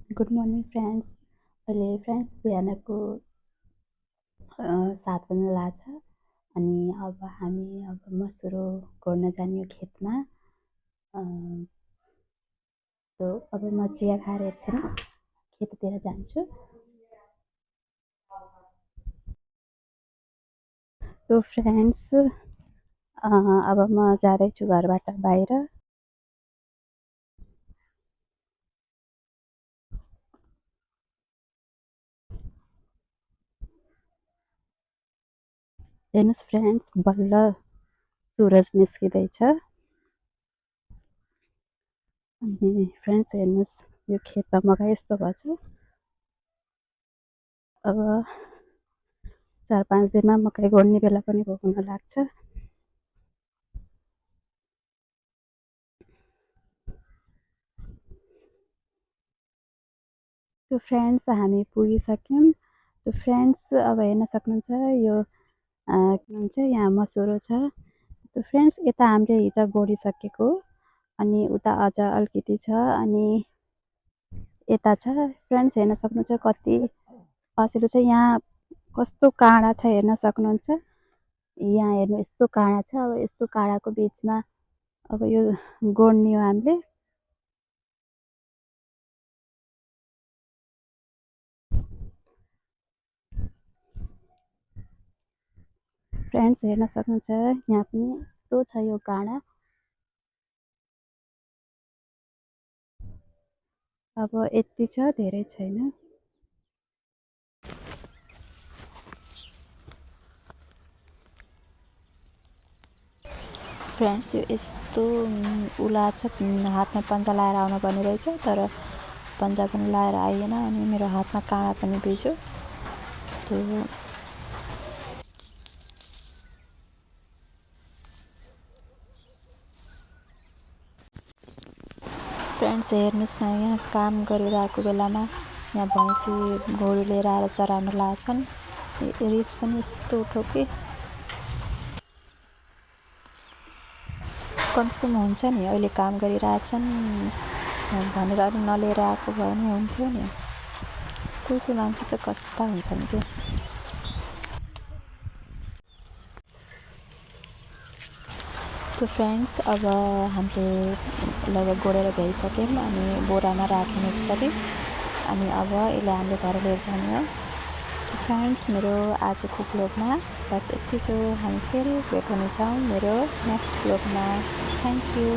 Good morning friends. अहिले friends बिहानको 7 बज्न लाग्छ अनि अब हामी मसुरो गोड्न जाने यो खेतमा। अब म चिया खाएर एकछिन खेततिर जान्छु। फ्रेन्ड्स, अब म जाँदैछु घरबाट बाहिर। हेर्नुहोस् फ्रेन्ड्स, बल्ल सुरज निस्किँदैछ। अनि फ्रेन्ड्स हेर्नुहोस्, यो खेतमा मकै यस्तो भएको छ। अब 4-5 दिनमा मकै गोड्ने बेला पनि हुन लाग्छ। फ्रेन्ड्स, हामी पुगिसक्यौँ। फ्रेन्ड्स, अब हेर्न सक्नुहुन्छ यो के भन्छ, यहाँ मसुरो छ। फ्रेन्ड्स, यता हामीले हिजो गोडिसकेको अनि उता अझ अलिकति छ अनि यता छ। फ्रेन्ड्स हेर्न सक्नुहुन्छ कति असिलो छ। यहाँ कस्तो काँडा छ हेर्न सक्नुहुन्छ। यहाँ हेर्नु यस्तो काँडा छ। अब यस्तो काँडाको बिचमा अब यो गोड्ने हो हामीले। फ्रेन्ड्स हेर्न सक्नुहुन्छ यहाँ पनि यस्तो छ यो काँडा। अब यति छ, धेरै छैन। फ्रेन्ड्स, यो यस्तो उला छ, हातमा पन्जा लाएर आउनुपर्ने रहेछ, तर पन्जा पनि लाएर आइएन अनि मेरो हातमा काँडा पनि भिज्यो। फ्रेन्ड्स हेर्नुहोस् न, यहाँ काम गरिरहेको बेलामा यहाँ भैँसी गोरु लिएर आएर चराउन लाग्छन्। रिस पनि यस्तो उठो कि कमसेकम हुन्छ नि, अहिले काम गरिरहेछन् भनेर अरू नलिएर आएको भए पनि हुन्थ्यो नि। कोही मान्छे त कस्ता हुन्छन् कि। फ्रेन्ड्स, अब हामीले लगभग गोडेर भ्याइसक्यौँ अनि बोरामा राख्यौँ यसरी। अनि अब यसलाई हामीले घर लिएर जाने हो। फ्रेन्ड्स, मेरो आजको ब्लगमा बस यति छ। हामी फेरि भेट हुनेछौँ मेरो नेक्स्ट ब्लगमा। Thank you.